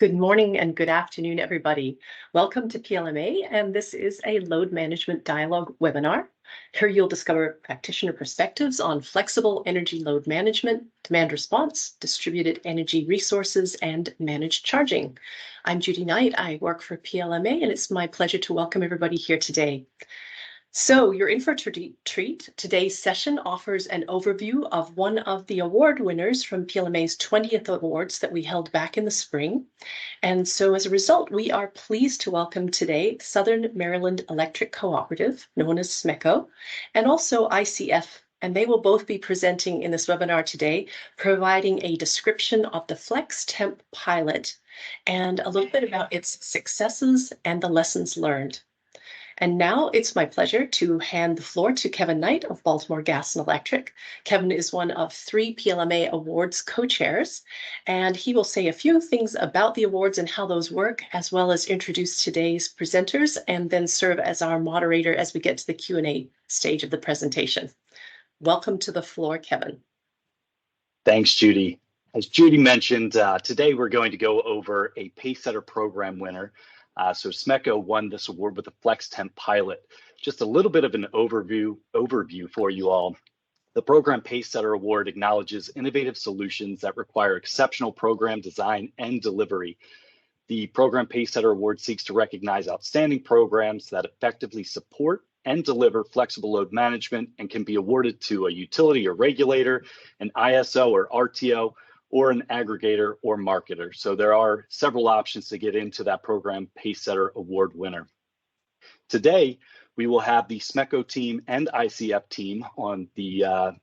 Good morning and good afternoon, everybody. Welcome to PLMA, and this is a Load Management Dialogue webinar. Here you'll discover practitioner perspectives on flexible energy load management, demand response, distributed energy resources, and managed charging. I'm Judy Knight. I work for PLMA, and it's my pleasure to welcome everybody here today. So you're in for a treat. Today's session offers an overview of one of the award winners from PLMA's 20th awards that we held back in the spring. And so as a result, we are pleased to welcome today Southern Maryland Electric Cooperative, known as SMECO, and also ICF. And they will both be presenting in this webinar today, providing a description of the FlexTemp Pilot and a little bit about its successes and the lessons learned. And now it's my pleasure to hand the floor to Kevin Knight of Baltimore Gas and Electric. Kevin is one of 3 PLMA Awards co-chairs, and he will say a few things about the awards and how those work, as well as introduce today's presenters and then serve as our moderator as we get to the Q&A stage of the presentation. Welcome to the floor, Kevin. Thanks, Judy. As Judy mentioned, today we're going to go over a Pacesetter program winner. So SMECO won this award with the FlexTemp Pilot. Just a little bit of an overview for you all. The Program Pacesetter Award acknowledges innovative solutions that require exceptional program design and delivery. The Program Pacesetter Award seeks to recognize outstanding programs that effectively support and deliver flexible load management and can be awarded to a utility or regulator, an ISO or RTO, or an aggregator or marketer. So there are several options to get into that Program Pacesetter Award winner. Today, we will have the SMECO team and ICF team on the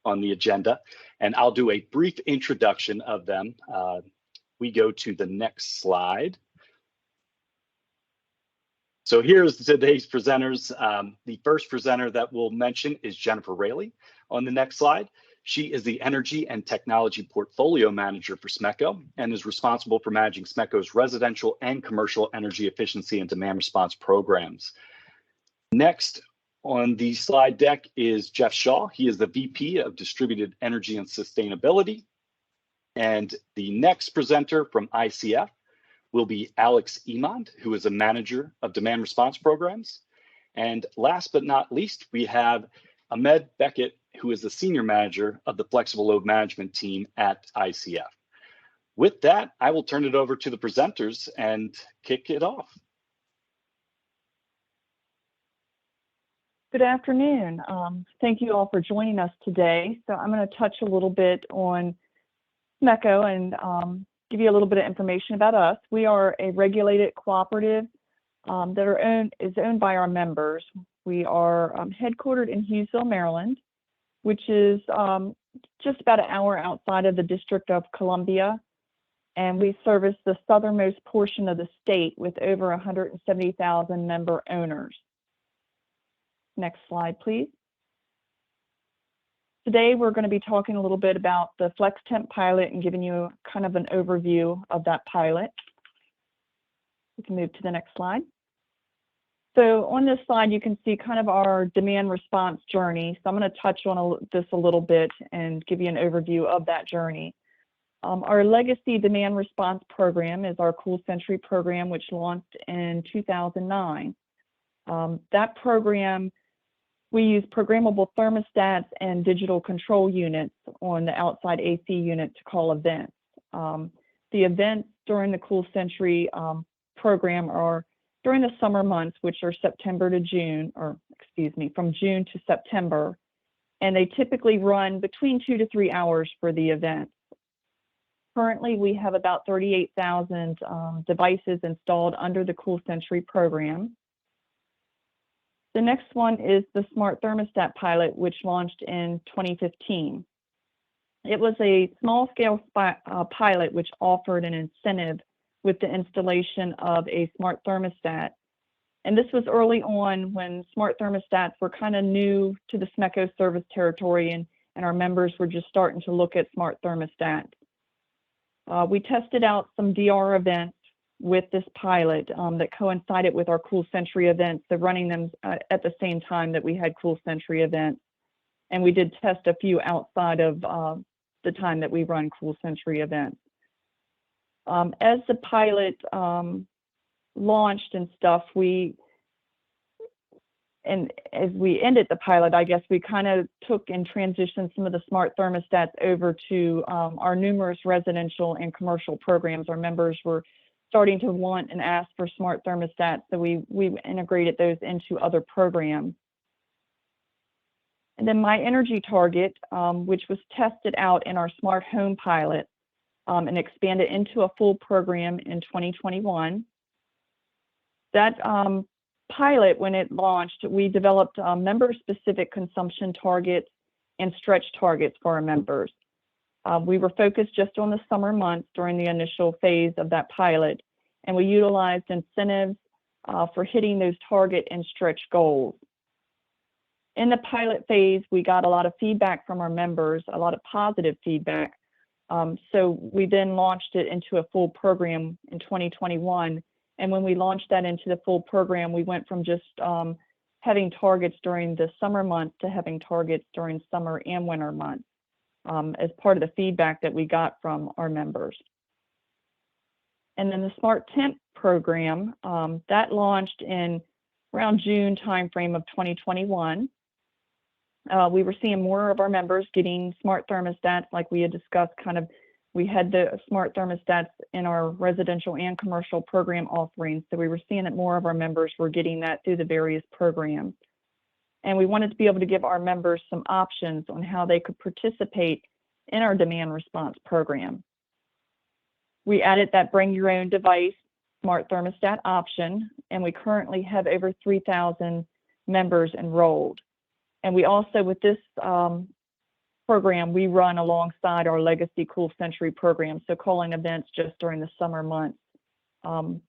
agenda, and I'll do a brief introduction of them. We go to the next slide. So here's today's presenters. The first presenter that we'll mention is Jennifer Raley on the next slide. She is the Energy and Technology Portfolio Manager for SMECO and is responsible for managing SMECO's residential and commercial energy efficiency and demand response programs. Next on the slide deck is Jeff Shaw. He is the VP of Distributed Energy and Sustainability. And the next presenter from ICF will be Alex Emond, who is a Manager of Demand Response Programs. And last but not least, we have Ahmed Beckett, who is the Senior Manager of the Flexible Load Management team at ICF. With that, I will turn it over to the presenters and kick it off. Good afternoon. Thank you all for joining us today. So I'm going to touch a little bit on SMECO and give you a little bit of information about us. We are a regulated cooperative that is owned by our members. We are headquartered in Hughesville, Maryland, which is just about an hour outside of the District of Columbia. And we service the southernmost portion of the state with over 170,000 member owners. Next slide, please. Today, we're going to be talking a little bit about the FlexTemp pilot and giving you kind of an overview of that pilot. We can move to the next slide. So on this slide, you can see kind of our demand response journey. So I'm going to touch on this a little bit and give you an overview of that journey. Our legacy demand response program is our Cool Century program, which launched in 2009. That program, we use programmable thermostats and digital control units on the outside AC unit to call events. The events during the Cool Century program are during the summer months, which are September to June, or excuse me, from June to September, and they typically run between 2 to 3 hours for the event. Currently, we have about 38,000 devices installed under the Cool Century program. The next one is the Smart Thermostat Pilot, which launched in 2015. It was a small-scale pilot which offered an incentive with the installation of a smart thermostat. And this was early on when smart thermostats were kind of new to the SMECO service territory, and our members were just starting to look at smart thermostats. We tested out some DR events with this pilot that coincided with our Cool Century events, so running them at the same time that we had Cool Century events. And we did test a few outside of the time that we run Cool Century events. As the pilot launched and stuff, and as we ended the pilot, I guess we kind of took and transitioned some of the smart thermostats over to our numerous residential and commercial programs. Our members were starting to want and ask for smart thermostats, so we integrated those into other programs. And then My Energy Target, which was tested out in our smart home pilot and expanded into a full program in 2021. That pilot, when it launched, we developed member-specific consumption targets and stretch targets for our members. We were focused just on the summer months during the initial phase of that pilot, and we utilized incentives for hitting those target and stretch goals. In the pilot phase, we got a lot of feedback from our members, a lot of positive feedback. So we then launched it into a full program in 2021. And when we launched that into the full program, we went from just having targets during the summer months to having targets during summer and winter months as part of the feedback that we got from our members. And then the Smart Temp program, that launched in around June timeframe of 2021. We were seeing more of our members getting smart thermostats, like we had discussed. We had the smart thermostats in our residential and commercial program offerings, so we were seeing that more of our members were getting that through the various programs. And we wanted to be able to give our members some options on how they could participate in our demand response program. We added that bring your own device smart thermostat option, and we currently have over 3,000 members enrolled. And we also, with this program, we run alongside our legacy Cool Century program, so calling events just during the summer months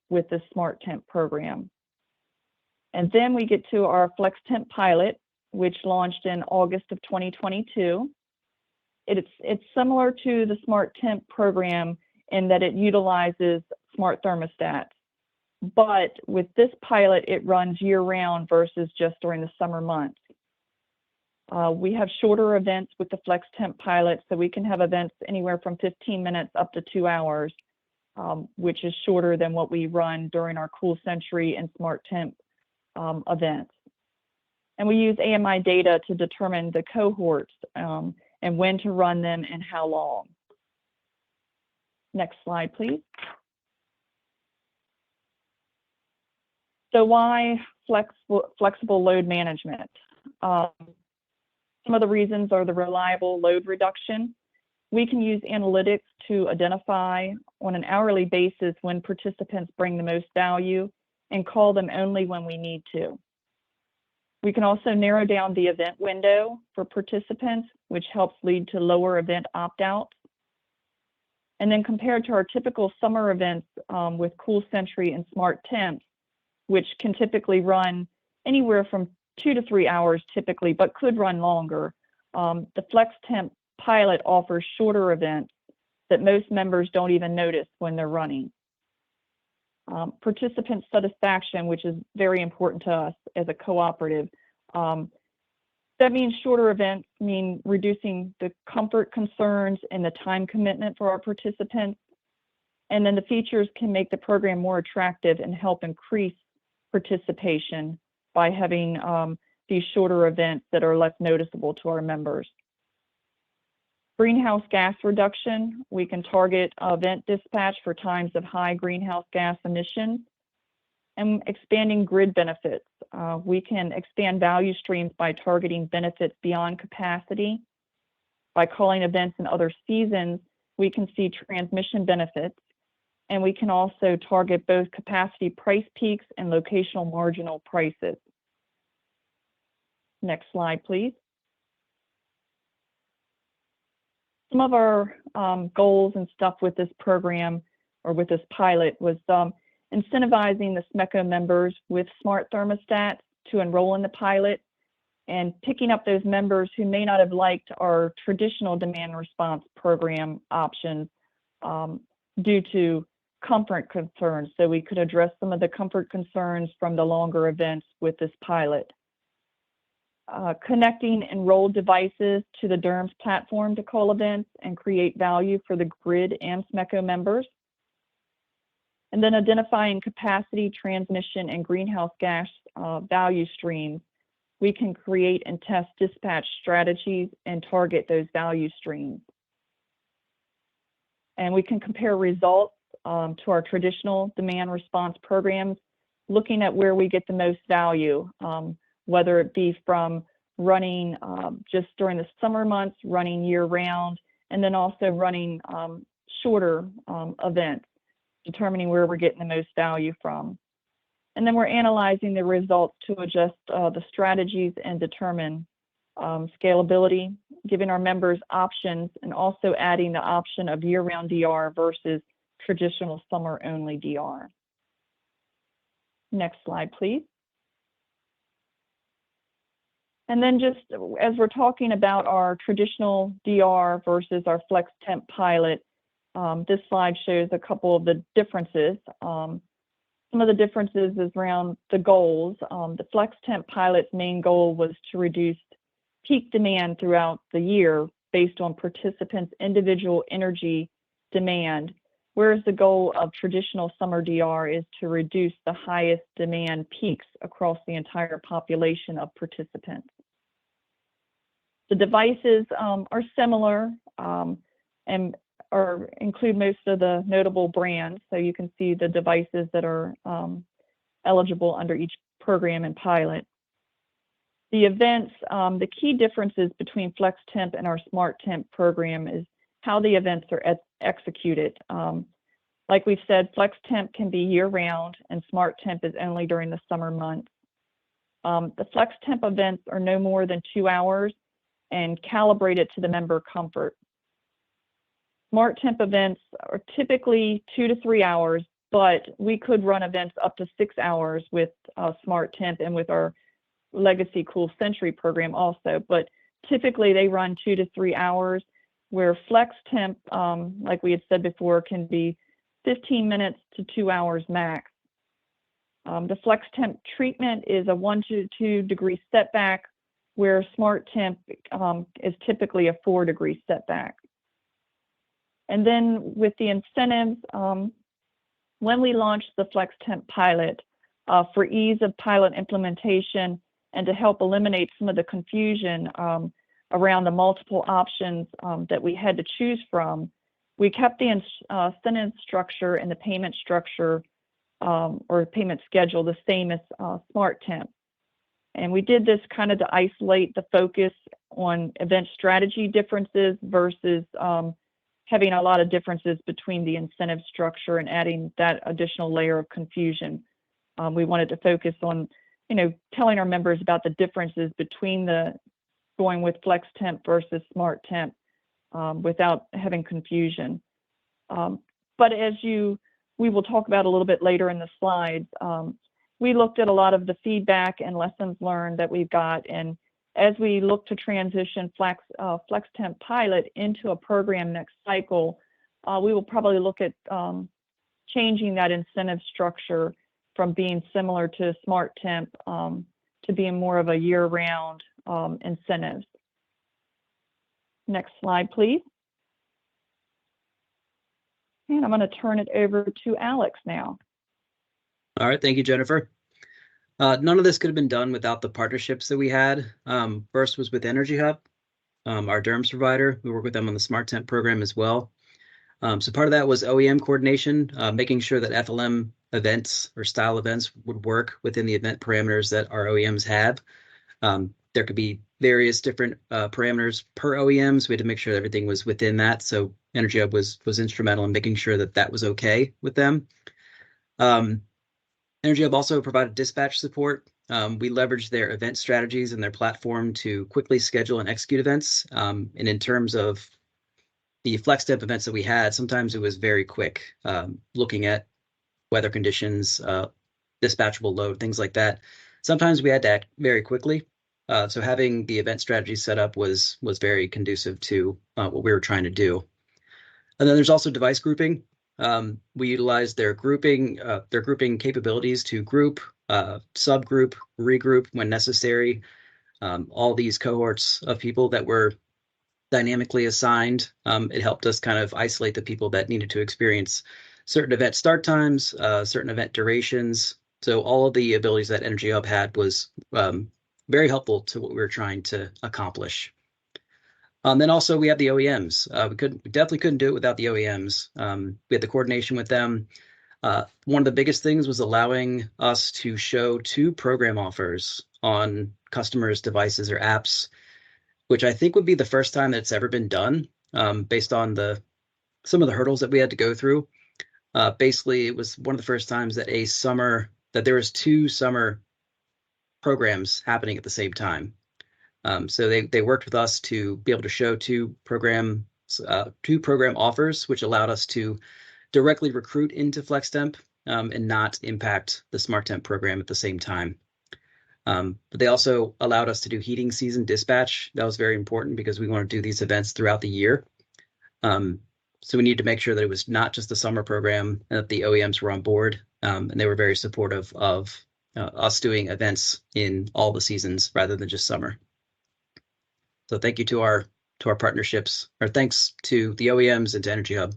with the Smart Temp program. And then we get to our FlexTemp Pilot, which launched in August of 2022. It's similar to the Smart Temp program in that it utilizes smart thermostats. But with this pilot, it runs year-round versus just during the summer months. We have shorter events with the FlexTemp Pilot, so we can have events anywhere from 15 minutes up to 2 hours, which is shorter than what we run during our Cool Century and Smart Temp events. And we use AMI data to determine the cohorts and when to run them and how long. Next slide, please. So why flexible load management? Some of the reasons are the reliable load reduction. We can use analytics to identify on an hourly basis when participants bring the most value and call them only when we need to. We can also narrow down the event window for participants, which helps lead to lower event opt-outs. And then compared to our typical summer events with Cool Century and Smart Temps, which can typically run anywhere from 2 to 3 hours typically, but could run longer, the FlexTemp Pilot offers shorter events that most members don't even notice when they're running. Participant satisfaction, which is very important to us as a cooperative. That means shorter events mean reducing the comfort concerns and the time commitment for our participants. And then the features can make the program more attractive and help increase participation by having these shorter events that are less noticeable to our members. Greenhouse gas reduction, we can target event dispatch for times of high greenhouse gas emissions. And expanding grid benefits. We can expand value streams by targeting benefits beyond capacity. By calling events in other seasons, we can see transmission benefits. And we can also target both capacity price peaks and locational marginal prices. Next slide, please. Some of our goals and stuff with this program or with this pilot was incentivizing the SMECO members with smart thermostats to enroll in the pilot and picking up those members who may not have liked our traditional demand response program options due to comfort concerns. So we could address some of the comfort concerns from the longer events with this pilot. Connecting enrolled devices to the DERMS platform to call events and create value for the grid and SMECO members. And then identifying capacity, transmission, and greenhouse gas value streams, we can create and test dispatch strategies and target those value streams. And we can compare results to our traditional demand response programs, looking at where we get the most value, whether it be from running just during the summer months, running year-round, and then also running shorter events, determining where we're getting the most value from. And then we're analyzing the results to adjust the strategies and determine scalability, giving our members options, and also adding the option of year-round DR versus traditional summer-only DR. Next slide, please. And then just as we're talking about our traditional DR versus our FlexTemp pilot, this slide shows a couple of the differences. Some of the differences is around the goals. The FlexTemp pilot's main goal was to reduce peak demand throughout the year based on participants' individual energy demand, whereas the goal of traditional summer DR is to reduce the highest demand peaks across the entire population of participants. The devices are similar and include most of the notable brands, so you can see the devices that are eligible under each program and pilot. The events, the key differences between FlexTemp and our SmartTemp program is how the events are executed. Like we've said, FlexTemp can be year-round and SmartTemp is only during the summer months. The FlexTemp events are no more than 2 hours and calibrated to the member comfort. SmartTemp events are typically 2 to 3 hours, but we could run events up to 6 hours with SmartTemp and with our Legacy Cool Century program also, but typically they run 2 to 3 hours, where FlexTemp, like we had said before, can be 15 minutes to 2 hours max. The FlexTemp treatment is a 1 to 2 degree setback, where SmartTemp is typically a 4 degree setback. And then with the incentives, when we launched the FlexTemp pilot, for ease of pilot implementation and to help eliminate some of the confusion around the multiple options that we had to choose from, we kept the incentive structure and the payment structure or payment schedule the same as SmartTemp. And we did this kind of to isolate the focus on event strategy differences versus having a lot of differences between the incentive structure and adding that additional layer of confusion. We wanted to focus on, telling our members about the differences between the going with FlexTemp versus SmartTemp without having confusion. But as we will talk about a little bit later in the slides, we looked at a lot of the feedback and lessons learned that we've got, and as we look to transition FlexTemp pilot into a program next cycle, we will probably look at changing that incentive structure from being similar to SmartTemp to being more of a year-round incentives. Next slide, please. And I'm going to turn it over to Alex now. All right, thank you, Jennifer. None of this could have been done without the partnerships that we had. First was with Energy Hub, our DERMS provider. We work with them on the SmartTemp program as well. So part of that was OEM coordination, making sure that FLM events or style events would work within the event parameters that our OEMs have. There could be various different parameters per OEM, so we had to make sure that everything was within that. So Energy Hub was instrumental in making sure that that was okay with them. Energy Hub also provided dispatch support. We leveraged their event strategies and their platform to quickly schedule and execute events. And in terms of the FlexTemp events that we had, sometimes it was very quick, looking at weather conditions, dispatchable load, things like that. Sometimes we had to act very quickly. So having the event strategy set up was very conducive to what we were trying to do. And then there's also device grouping. We utilized their grouping capabilities to group, subgroup, regroup when necessary. All these cohorts of people that were dynamically assigned, it helped us kind of isolate the people that needed to experience certain event start times, certain event durations. So all of the abilities that Energy Hub had was very helpful to what we were trying to accomplish. Then also we have the OEMs. We definitely couldn't do it without the OEMs. We had the coordination with them. One of the biggest things was allowing us to show 2 program offers on customers' devices or apps, which I think would be the first time that it's ever been done, based on some of the hurdles that we had to go through. Basically, it was one of the first times that there was 2 summer programs happening at the same time. So they worked with us to be able to show 2 program offers, which allowed us to directly recruit into FlexTemp and not impact the SmartTemp program at the same time. But they also allowed us to do heating season dispatch. That was very important because we want to do these events throughout the year. So we needed to make sure that it was not just the summer program and that the OEMs were on board. And they were very supportive of us doing events in all the seasons rather than just summer. So thank you to our partnerships, or thanks to the OEMs and to Energy Hub.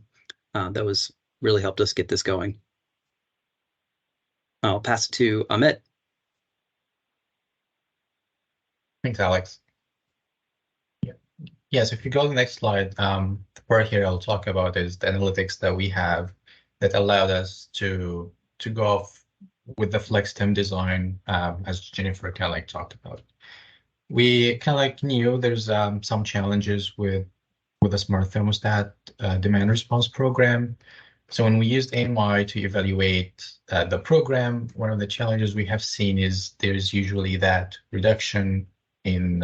That was really helped us get this going. I'll pass it to Amit. Thanks, Alex. Yes, if you go to the next slide, the part here I'll talk about is the analytics that we have that allowed us to go off with the FlexTemp design, as Jennifer kind of talked about. We kind of knew there's some challenges with a smart thermostat demand response program. So when we used AMI to evaluate the program, one of the challenges we have seen is there's usually that reduction in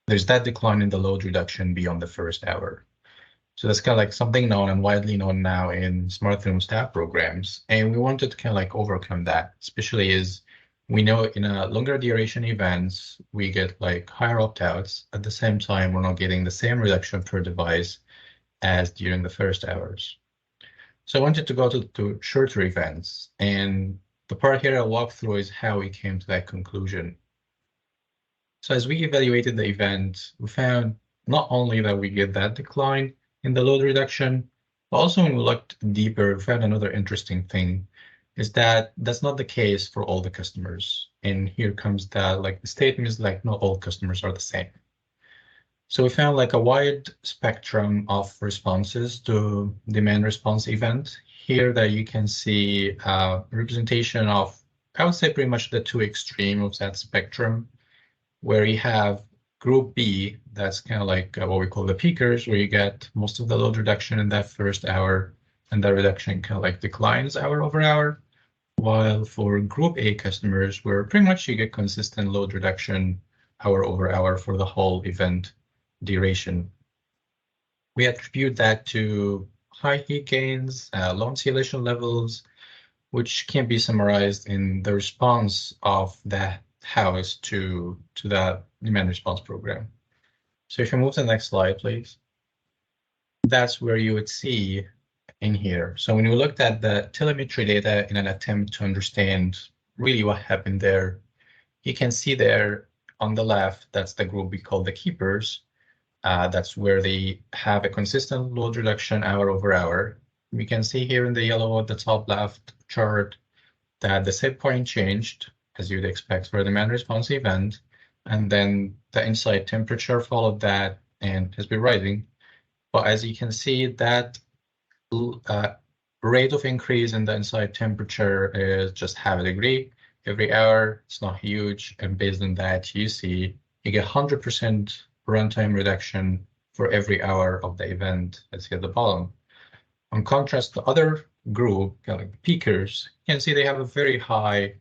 there's that decline in the load reduction beyond the first hour. So that's kind of something known and widely known now in smart thermostat programs. And we wanted to kind of overcome that, especially as we know in a longer duration events, we get higher opt-outs. At the same time, we're not getting the same reduction per device as during the first hours. So I wanted to go to shorter events. And the part here I'll walk through is how we came to that conclusion. So as we evaluated the event, we found not only that we get that decline in the load reduction, but also when we looked deeper, we found another interesting thing is that that's not the case for all the customers. And here comes that the statement is not all customers are the same. So we found a wide spectrum of responses to demand response event. Here that you can see representation of, I would say pretty much the 2 extremes of that spectrum, where you have group B, that's kind of what we call the peakers, where you get most of the load reduction in that first hour, and that reduction kind of declines hour over hour. While for group A customers, where pretty much you get consistent load reduction hour over hour for the whole event duration. We attribute that to high heat gains, low insulation levels, which can be summarized in the response of the house to the demand response program. So if you move to the next slide, please. That's where you would see in here. So when we looked at the telemetry data in an attempt to understand really what happened there, you can see there on the left, that's the group we call the keepers. That's where they have a consistent load reduction hour over hour. We can see here in the yellow at the top left chart that the set point changed, as you'd expect for a demand response event, and then the inside temperature followed that and has been rising. But as you can see, that rate of increase in the inside temperature is just half a degree every hour. It's not huge, and based on that, you see you get 100% runtime reduction for every hour of the event, as you at the bottom. In contrast, the other group, peakers, you can see they have a very high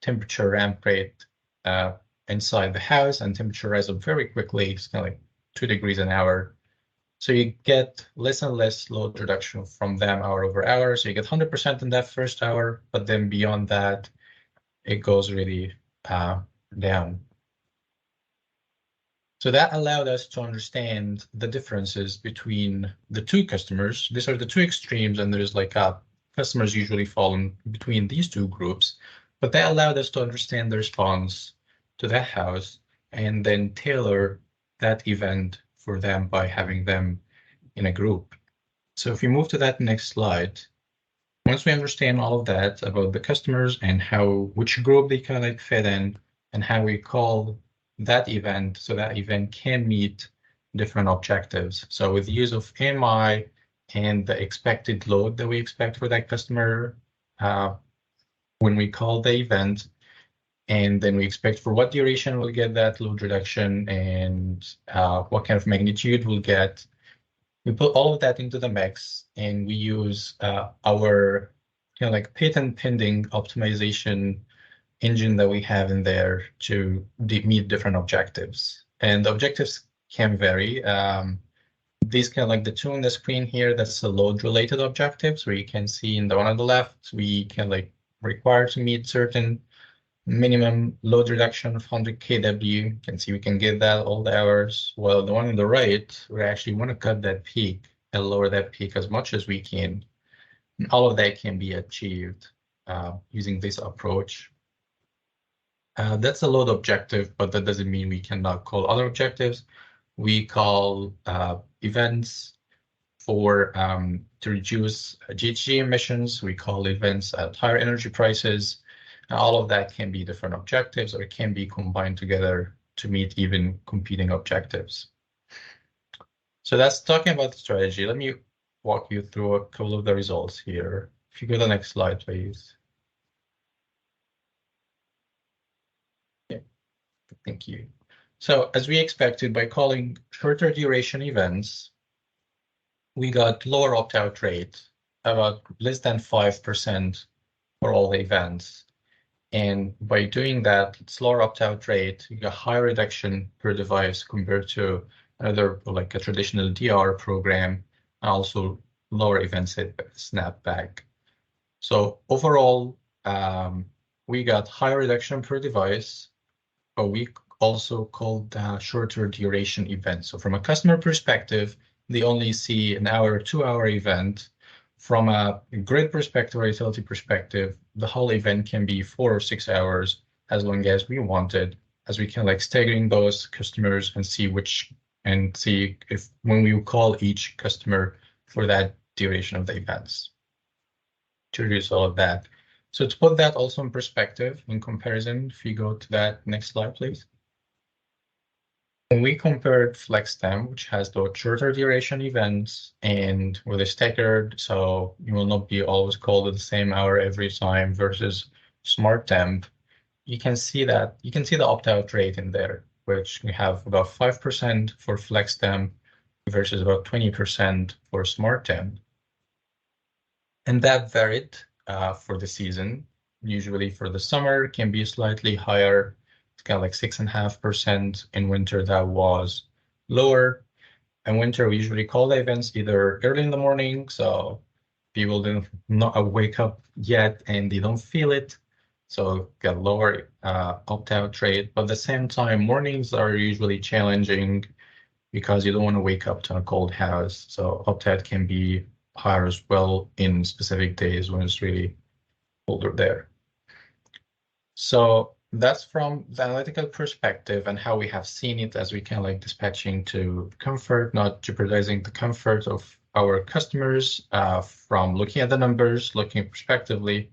temperature ramp rate inside the house, and temperature rise up very quickly. It's kind of 2 degrees an hour. So you get less and less load reduction from them hour over hour. So you get 100% in that first hour, but then beyond that, it goes really down. So that allowed us to understand the differences between the 2 customers. These are the 2 extremes, and there's customers usually fall in between these 2 groups, but that allowed us to understand the response to that house and then tailor that event for them by having them in a group. So if we move to that next slide, Once we understand all of that about the customers and which group they kind of like fit in and how we call that event so that event can meet different objectives. So with the use of AMI and the expected load that we expect for that customer when we call the event, and then we expect for what duration we'll get that load reduction and what kind of magnitude we'll get. We put all of that into the mix, and we use our kind of like patent pending optimization engine that we have in there to meet different objectives. And the objectives can vary. These kind of like the two on the screen here, that's the load related objectives, where you can see in the one on the left, we can like require to meet certain minimum load reduction of 100 kW. You can see we can get that all the hours. While the one on the right, we actually want to cut that peak and lower that peak as much as we can. And all of that can be achieved using this approach. That's a load objective, but that doesn't mean we cannot call other objectives. We call events for to reduce GHG emissions. We call events at higher energy prices. And all of that can be different objectives, or it can be combined together to meet even competing objectives. So that's talking about the strategy. Let me walk you through a couple of the results here. If you go to the next slide, please. Yeah, thank you. So as we expected, by calling shorter duration events, we got lower opt-out rate, about less than 5% for all the events. And by doing that, slower opt-out rate, you get higher reduction per device compared to another, like a traditional DR program, and also lower event snapback. So overall, we got higher reduction per device, but we also called shorter duration events. So from a customer perspective, they only see an hour, 2-hour event. From a grid perspective or utility perspective, the whole event can be 4 or 6 hours as long as we wanted, as we can like staggering those customers and see if when we call each customer for that duration of the events to reduce all of that. So to put that also in perspective, in comparison, if you go to that next slide, please. When we compared FlexTemp, which has the shorter duration events and with a staggered, so you will not be always called at the same hour every time, versus SmartTemp, you can see the opt-out rate in there, which we have about 5% for FlexTemp versus about 20% for SmartTemp. And that varied for the season. Usually for the summer, it can be slightly higher. It's kind of like 6.5%. In winter, that was lower. In winter, we usually call the events either early in the morning, so people don't not wake up yet and they don't feel it, so get lower opt-out rate. But at the same time, mornings are usually challenging because you don't want to wake up to a cold house, so opt-out can be higher as well in specific days when it's really colder there. So that's from the analytical perspective and how we have seen it as we can like dispatching to comfort, not jeopardizing the comfort of our customers from looking at the numbers, looking prospectively.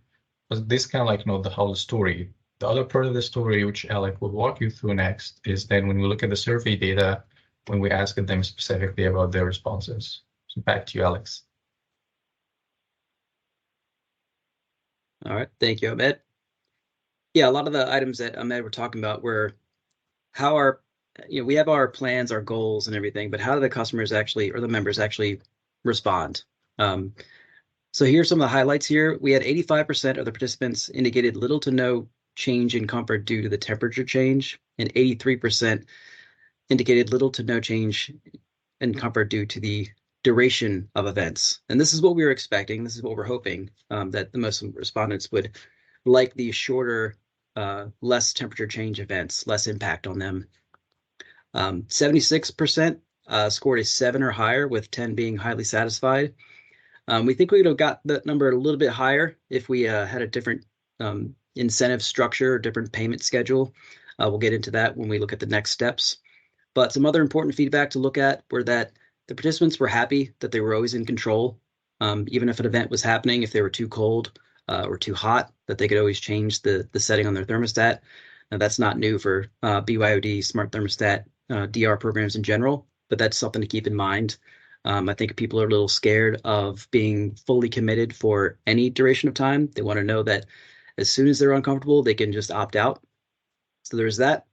But this kind of like the whole story. The other part of the story, which Alec will walk you through next, is then when we look at the survey data, when we ask them specifically about their responses. So back to you, Alex. All right, thank you, Ahmed. Yeah, a lot of the items that Ahmed were talking about were how we have our plans, our goals and everything, but how do the customers actually, or the members actually respond? So here's some of the highlights here. We had 85% of the participants indicated little to no change in comfort due to the temperature change, and 83% indicated little to no change in comfort due to the duration of events. And this is what we were expecting. This is what we're hoping, that the most respondents would like these shorter, less temperature change events, less impact on them. 76% scored a 7 or higher, with 10 being highly satisfied. We think we would have got that number a little bit higher if we had a different incentive structure or different payment schedule. We'll get into that when we look at the next steps. But some other important feedback to look at were that the participants were happy that they were always in control. Even if an event was happening, if they were too cold or too hot, that they could always change the setting on their thermostat. Now, that's not new for BYOD, smart thermostat, DR programs in general, but that's something to keep in mind. I think people are a little scared of being fully committed for any duration of time. They want to know that as soon as they're uncomfortable, they can just opt out. So there's that.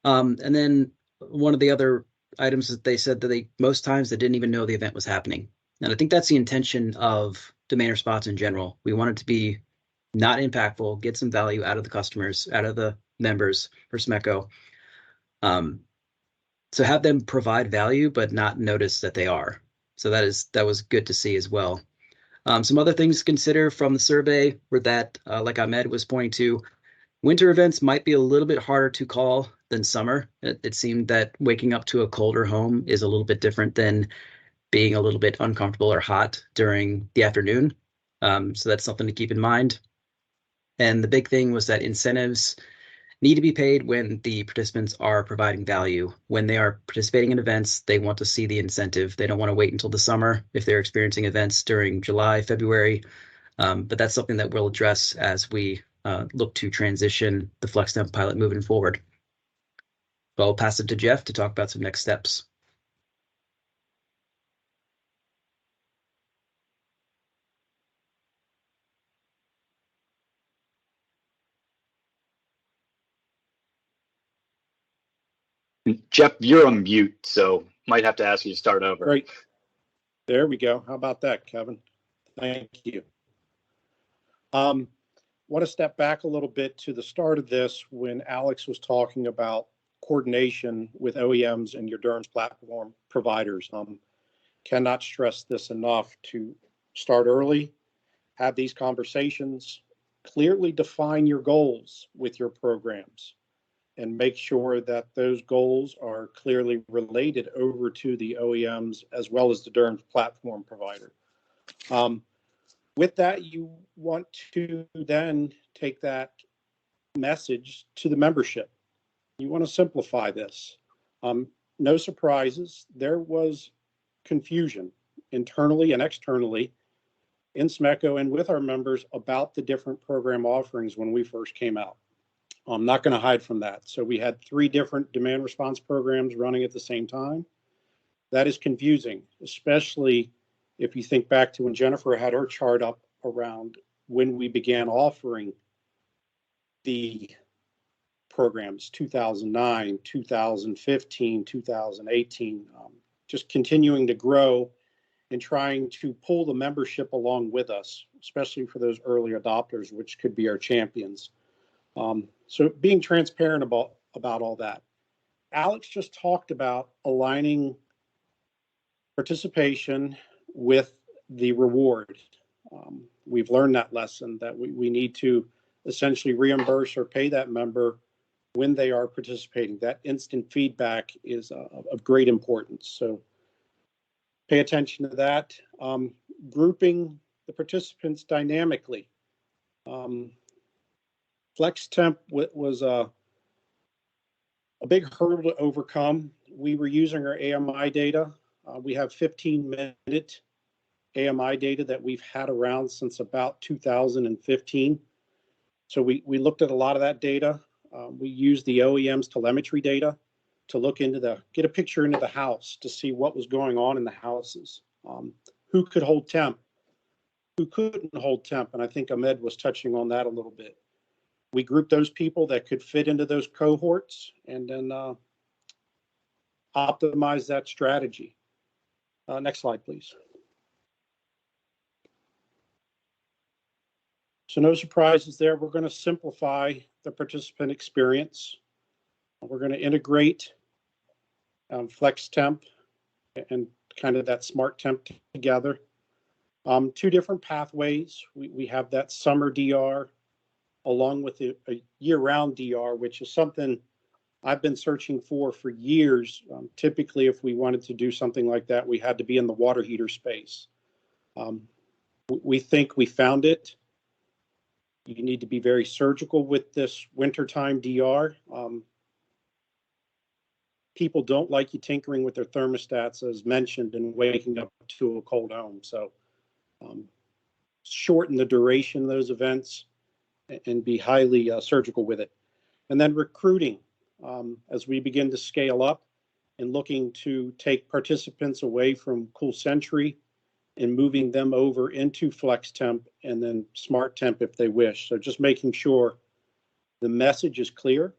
And then one of the other items that they said that most times they didn't even know the event was happening. And I think that's the intention of demand response in general. We want it to be not impactful, get some value out of the customers, out of the members for SMECO. So have them provide value, but not notice that they are. So that was good to see as well. Some other things to consider from the survey were that, like Ahmed was pointing to, winter events might be a little bit harder to call than summer. It seemed that waking up to a colder home is a little bit different than being a little bit uncomfortable or hot during the afternoon. So that's something to keep in mind. And the big thing was that incentives need to be paid when the participants are providing value. When they are participating in events, they want to see the incentive. They don't want to wait until the summer if they're experiencing events during July, February. But that's something that we'll address as we look to transition the FlexTemp pilot moving forward. So I'll pass it to Jeff to talk about some next steps. Jeff, you're on mute, so might have to ask you to start over. Right. There we go. How about that, Kevin? Thank you. Want to step back a little bit to the start of this when Alex was talking about coordination with OEMs and your DERMS platform providers. Cannot stress this enough to start early, have these conversations, clearly define your goals with your programs, and make sure that those goals are clearly related over to the OEMs as well as the DERMS platform provider. With that, you want to then take that message to the membership. You want to simplify this. No surprises. There was confusion internally and externally in SMECO and with our members about the different program offerings when we first came out. I'm not going to hide from that. So we had 3 different demand response programs running at the same time. That is confusing, especially if you think back to when Jennifer had her chart up around when we began offering the programs, 2009, 2015, 2018, just continuing to grow and trying to pull the membership along with us, especially for those early adopters, which could be our champions. So being transparent about all that. Alex just talked about aligning participation with the reward. We've learned that lesson that we need to essentially reimburse or pay that member when they are participating. That instant feedback is of great importance. So pay attention to that. Grouping the participants dynamically. FlexTemp was a big hurdle to overcome. We were using our AMI data. We have 15-minute AMI data that we've had around since about 2015. So we looked at a lot of that data. We used the OEM's telemetry data to look into get a picture into the house to see what was going on in the houses. Who could hold temp? Who couldn't hold temp? And I think Ahmed was touching on that a little bit. We grouped those people that could fit into those cohorts and then optimize that strategy. Next slide, please. So no surprises there. We're going to simplify the participant experience. We're going to integrate FlexTemp and kind of that smart temp together. 2 different pathways. We have that summer DR along with a year-round DR, which is something I've been searching for years. Typically, if we wanted to do something like that, we had to be in the water heater space. We think we found it. You need to be very surgical with this wintertime DR. People don't like you tinkering with their thermostats, as mentioned, and waking up to a cold home. So shorten the duration of those events and be highly surgical with it. And then recruiting, as we begin to scale up and looking to take participants away from Cool Century and moving them over into FlexTemp and then SmartTemp if they wish. So just making sure the message is clear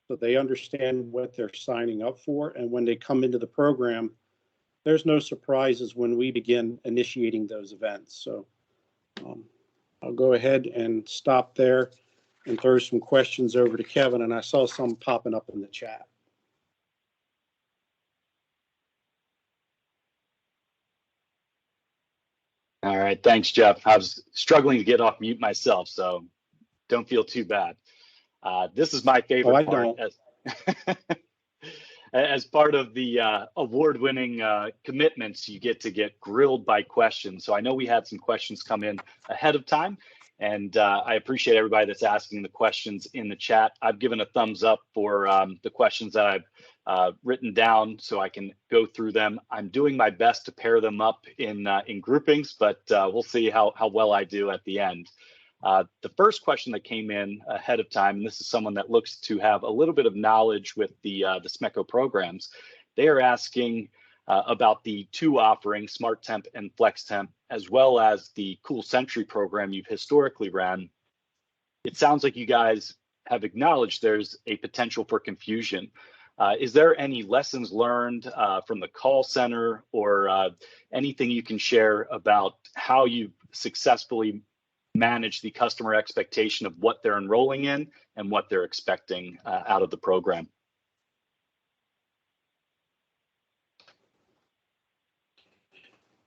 so they understand what they're signing up for. And when they come into the program, there's no surprises when we begin initiating those events. So I'll go ahead and stop there and throw some questions over to Kevin. And I saw some popping up in the chat. All right, thanks, Jeff. I was struggling to get off mute myself, so don't feel too bad. This is my favorite part. As part of the award-winning commitments, you get to get grilled by questions. So I know we had some questions come in ahead of time, and I appreciate everybody that's asking the questions in the chat. I've given a thumbs up for the questions that I've written down so I can go through them. I'm doing my best to pair them up in groupings, but we'll see how well I do at the end. The first question that came in ahead of time, and this is someone that looks to have a little bit of knowledge with the SMECO programs. They are asking about the two offerings, SmartTemp and FlexTemp, as well as the Cool Century program you've historically ran. It sounds like you guys have acknowledged there's a potential for confusion. Is there any lessons learned from the call center or anything you can share about how you successfully manage the customer expectation of what they're enrolling in and what they're expecting out of the program?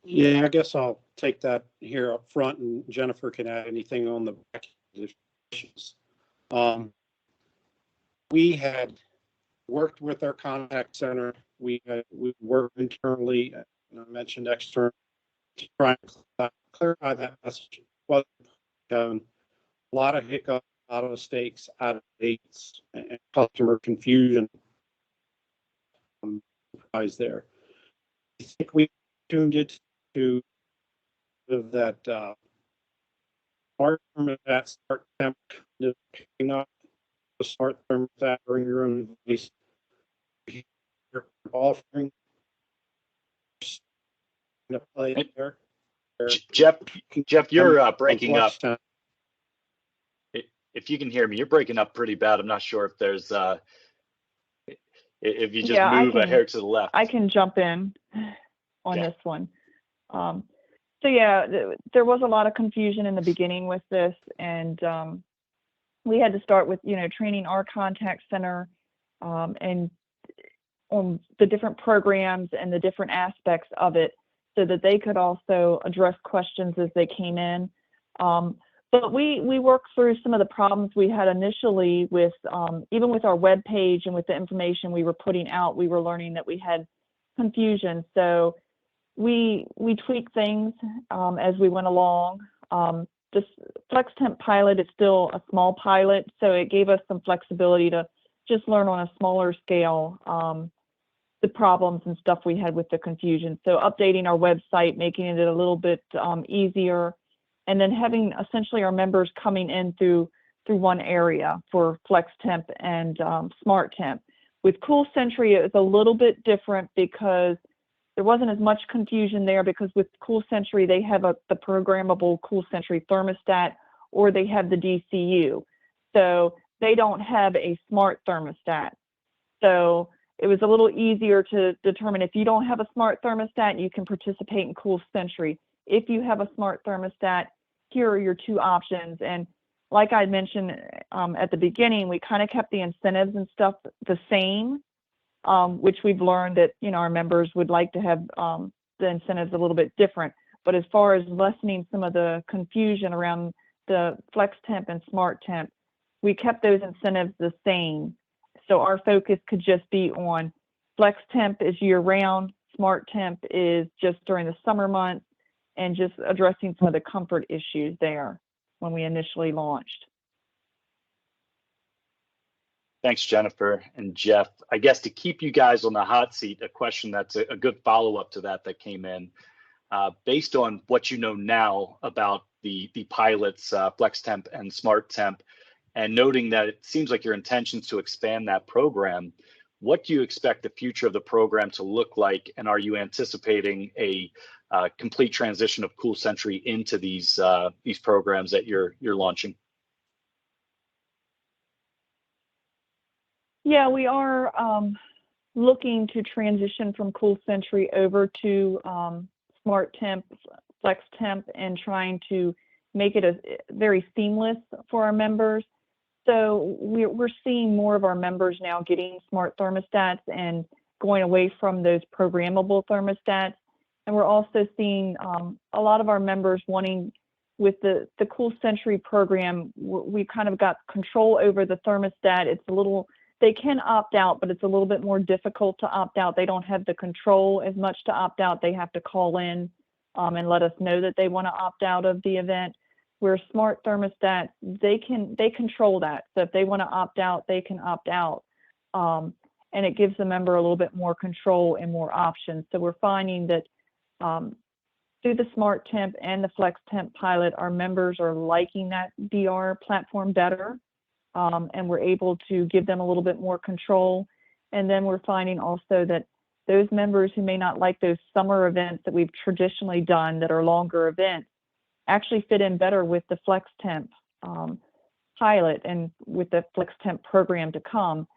Yeah, I guess I'll take that here up front, and Jennifer can add anything on the back issues. We had worked with our contact center. We worked internally, and I mentioned externally, to try and clarify that message. Well, a lot of hiccups, a lot of mistakes, out of dates, and customer confusion there. I think we tuned it to that smart thermostat, start temp, picking up the smart thermostat, bring your own device. Offering there. Jeff, you're breaking up. If you can hear me, you're breaking up pretty bad. I'm not sure if there's if you just move a hair to the left. I can jump in on this one. So yeah, there was a lot of confusion in the beginning with this, and we had to start with training our contact center and on the different programs and the different aspects of it, so that they could also address questions as they came in. But we worked through some of the problems we had initially with even with our web page and with the information we were putting out. We were learning that we had confusion, so we tweaked things as we went along. This FlexTemp pilot is still a small pilot, so it gave us some flexibility to just learn on a smaller scale the problems and stuff we had with the confusion. So updating our website, making it a little bit easier, and then having essentially our members coming in through one area for FlexTemp and SmartTemp. With Cool Century, it was a little bit different because there wasn't as much confusion there, because with Cool Century, they have the programmable Cool Century thermostat, or they have the DCU. So they don't have a smart thermostat. So it was a little easier to determine, if you don't have a smart thermostat, you can participate in Cool Century. If you have a smart thermostat, here are your two options. And like I mentioned at the beginning, we kind of kept the incentives and stuff the same, which we've learned that our members would like to have the incentives a little bit different. But as far as lessening some of the confusion around the FlexTemp and SmartTemp, we kept those incentives the same. So our focus could just be on FlexTemp is year-round, SmartTemp is just during the summer months, and just addressing some of the comfort issues there when we initially launched. Thanks, Jennifer and Jeff. I guess to keep you guys on the hot seat, a question that's a good follow-up to that came in. Based on what you know now about the pilots, FlexTemp and SmartTemp, and noting that it seems like your intentions to expand that program, what do you expect the future of the program to look like? And are you anticipating a complete transition of CoolCentry into these programs that you're launching? Yeah, we are looking to transition from CoolCentry over to SmartTemp, FlexTemp, and trying to make it very seamless for our members. So we're seeing more of our members now getting smart thermostats and going away from those programmable thermostats. And we're also seeing a lot of our members wanting, with the CoolCentry program, we kind of got control over the thermostat. It's a little, they can opt out, but it's a little bit more difficult to opt out. They don't have the control as much to opt out. They have to call in and let us know that they want to opt out of the event. Where smart thermostats, they control that. So if they want to opt out, they can opt out. And it gives the member a little bit more control and more options. So we're finding that through the SmartTemp and the FlexTemp pilot, our members are liking that DR platform better. And we're able to give them a little bit more control. And then we're finding also that those members who may not like those summer events that we've traditionally done that are longer events actually fit in better with the FlexTemp pilot and with the FlexTemp program to come.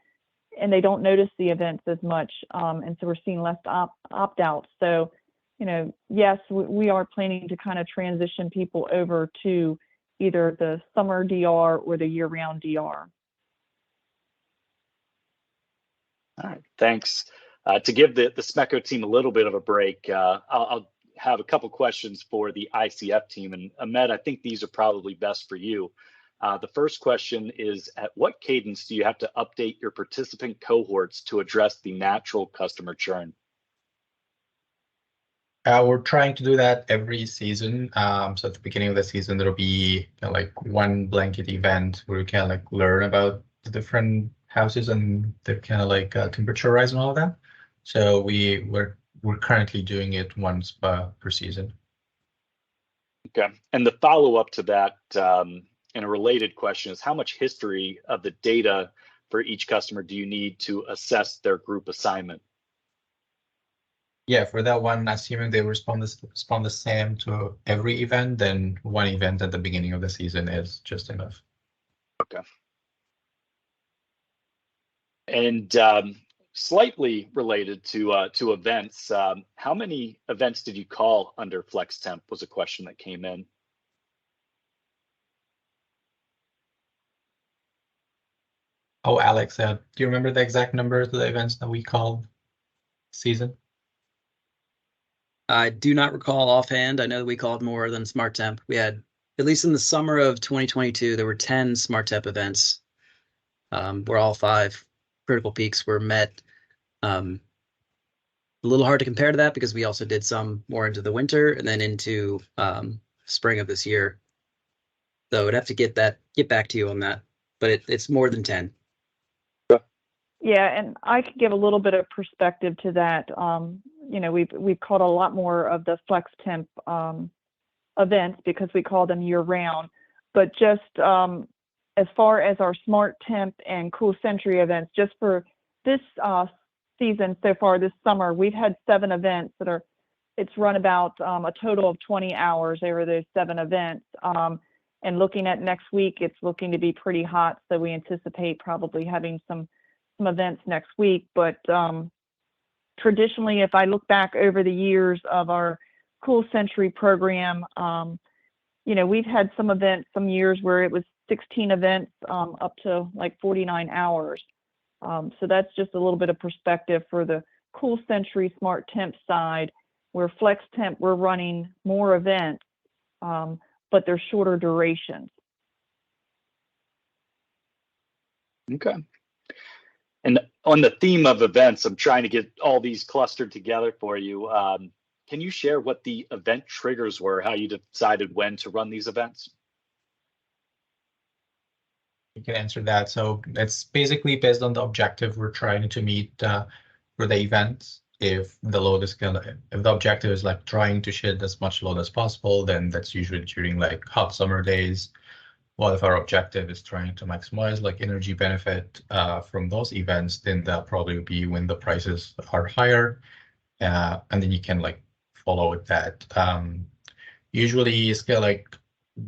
And they don't notice the events as much. And so we're seeing less opt-outs. So, you know, yes, we are planning to kind of transition people over to either the summer DR or the year-round DR. All right, thanks. To give the SMECO team a little bit of a break, I'll have a couple questions for the ICF team. And Ahmed, I think these are probably best for you. The first question is, at what cadence do you have to update your participant cohorts to address the natural customer churn? We're trying to do that every season. So at the beginning of the season, there'll be like one blanket event where we can like learn about the different houses and the kind of like temperature rise and all of that. So we're currently doing it once per season. Okay, and the follow-up to that, and a related question, is how much history of the data for each customer do you need to assess their group assignment? Yeah, for that one, assuming they respond the same to every event, then one event at the beginning of the season is just enough. Okay. And slightly related to events, how many events did you call under FlexTemp was a question that came in. Oh, Alex, do you remember the exact numbers of the events that we called season? I do not recall offhand. I know that we called more than SmartTemp. We had, at least in the summer of 2022, there were 10 SmartTemp events where all 5 critical peaks were met. A little hard to compare to that because we also did some more into the winter and then into spring of this year. So I'd have to get back to you on that, but it's more than 10. Yeah, and I could give a little bit of perspective to that. You know, we've called a lot more of the FlexTemp events because we call them year-round. But just as far as our SmartTemp and CoolCentry events, just for this season so far, this summer, we've had 7 events that are. It's run about a total of 20 hours over those 7 events. And looking at next week, it's looking to be pretty hot, so we anticipate probably having some events next week. But traditionally, if I look back over the years of our CoolCentry program, you know, we've had some events, some years where it was 16 events up to like 49 hours. So that's just a little bit of perspective for the CoolCentry SmartTemp side, where FlexTemp, we're running more events, but they're shorter durations. Okay. And on the theme of events, I'm trying to get all these clustered together for you. Can you share what the event triggers were, how you decided when to run these events? You can answer that. So it's basically based on the objective we're trying to meet for the events. if the load is if the objective is like trying to shed as much load as possible, then that's usually during like hot summer days. While if our objective is trying to maximize like energy benefit from those events, then that probably would be when the prices are higher, and then you can like follow with that. Usually it's kind of like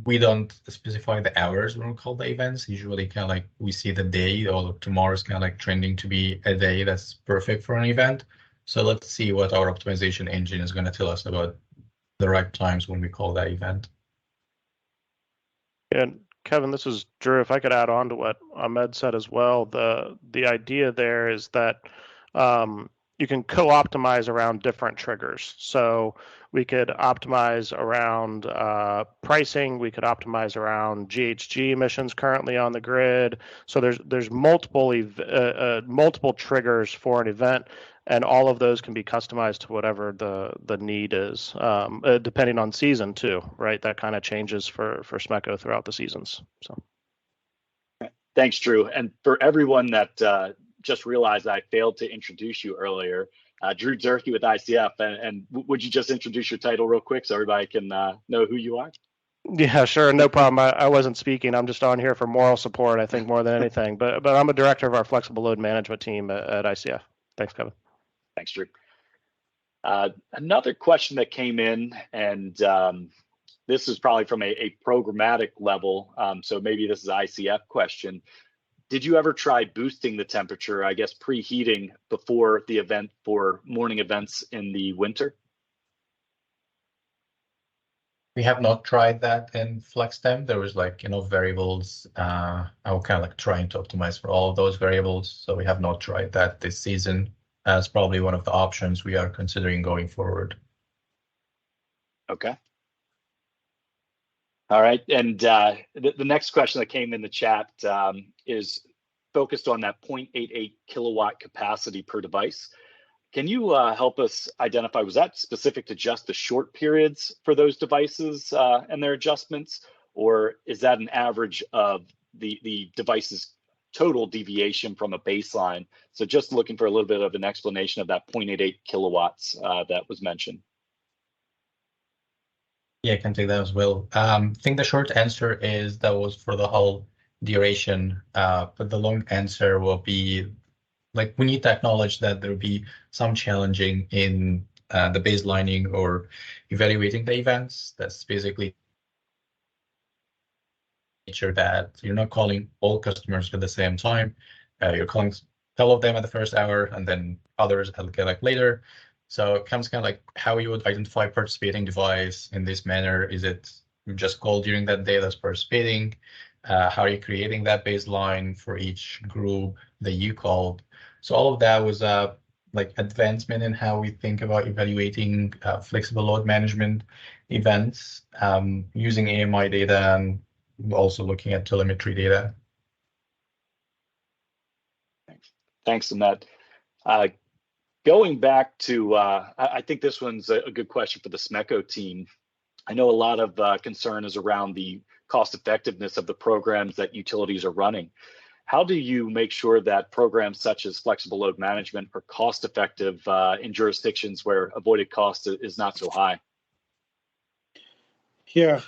we don't specify the hours when we call the events. Usually kind of like we see the day, or tomorrow is kind of like trending to be a day that's perfect for an event. So let's see what our optimization engine is going to tell us about the right times when we call that event. And Kevin, this is Drew. If I could add on to what Ahmed said as well, the idea there is that you can co-optimize around different triggers. So we could optimize around pricing. We could optimize around GHG emissions currently on the grid. So there's multiple triggers for an event, and all of those can be customized to whatever the need is, depending on season too, right? That kind of changes for SMECO throughout the seasons. So, thanks, Drew. And for everyone that just realized I failed to introduce you earlier, Drew Durkee with ICF, and would you just introduce your title real quick so everybody can know who you are? Yeah, sure, no problem. I wasn't speaking. I'm just on here for moral support, I think, more than anything. But I'm a director of our flexible load management team at ICF. Thanks, Kevin. Thanks, Drew. Another question that came in, and this is probably from a programmatic level, so maybe this is an ICF question. Did you ever try boosting the temperature, I guess preheating before the event for morning events in the winter? We have not tried that in FlexTemp. There was like, variables. I was kind of like trying to optimize for all of those variables. So we have not tried that this season. As probably one of the options we are considering going forward. Okay. All right, and the next question that came in the chat is focused on that 0.88 kilowatt capacity per device. Can you help us identify, was that specific to just the short periods for those devices and their adjustments, or is that an average of the device's total deviation from a baseline? So just looking for a little bit of an explanation of that 0.88 kilowatts that was mentioned. Yeah, I can take that as well. I think the short answer is that was for the whole duration, but the long answer will be, like, we need to acknowledge that there will be some challenging in the baselining or evaluating the events. That's basically nature that you're not calling all customers at the same time. You're calling all of them at the first hour and then others like later. So it comes kind of like how you would identify participating device in this manner. Is it just called during that day that's participating? How are you creating that baseline for each group that you called? So all of that was like advancement in how we think about evaluating flexible load management events using AMI data and also looking at telemetry data. Thanks, Ahmed. Going back to, I think this one's a good question for the SMECO team. I know a lot of concern is around the cost effectiveness of the programs that utilities are running. How do you make sure that programs such as flexible load management are cost effective in jurisdictions where avoided cost is not so high? Yeah,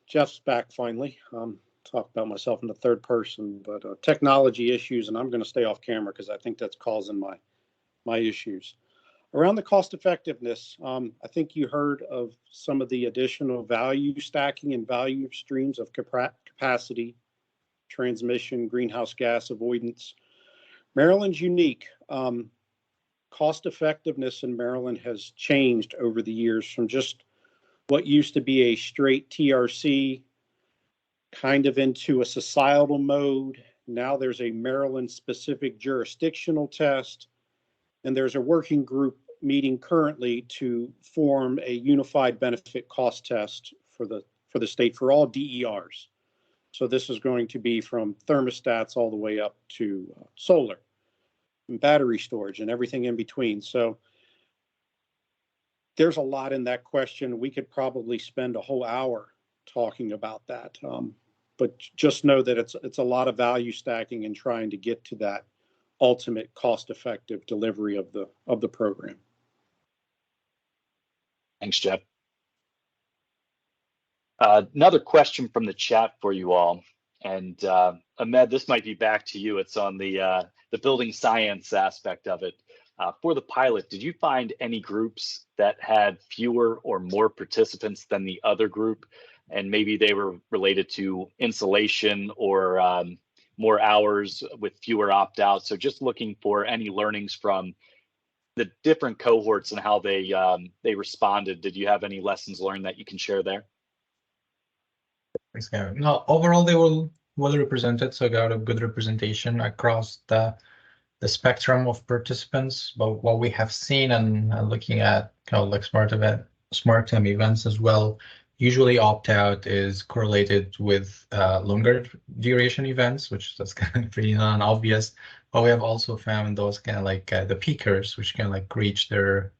Jeff's back finally. Talk about myself in the third person, but technology issues, and I'm going to stay off camera because I think that's causing my issues. Around the cost effectiveness, I think you heard of some of the additional value stacking and value streams of capacity, transmission, greenhouse gas avoidance. Maryland's unique. Cost effectiveness in Maryland has changed over the years from just what used to be a straight TRC kind of into a societal mode. Now there's a Maryland specific jurisdictional test. And there's a working group meeting currently to form a unified benefit cost test for the state for all DERs. So this is going to be from thermostats all the way up to solar and battery storage and everything in between. So there's a lot in that question. We could probably spend a whole hour talking about that. But just know that it's a lot of value stacking and trying to get to that ultimate cost-effective delivery of the program. Thanks, Jeff. Another question from the chat for you all. And Ahmed, this might be back to you. It's on the building science aspect of it. For the pilot, did you find any groups that had fewer or more participants than the other group? And maybe they were related to insulation or more hours with fewer opt-outs. So just looking for any learnings from the different cohorts and how they responded. Did you have any lessons learned that you can share there? Thanks, Gavin. No, overall they were well represented, so got a good representation across the spectrum of participants. But what we have seen and looking at kind of like smart time events as well, usually opt-out is correlated with longer duration events, which that's kind of pretty non-obvious. But we have also found those kind of like the peakers, which can like reach their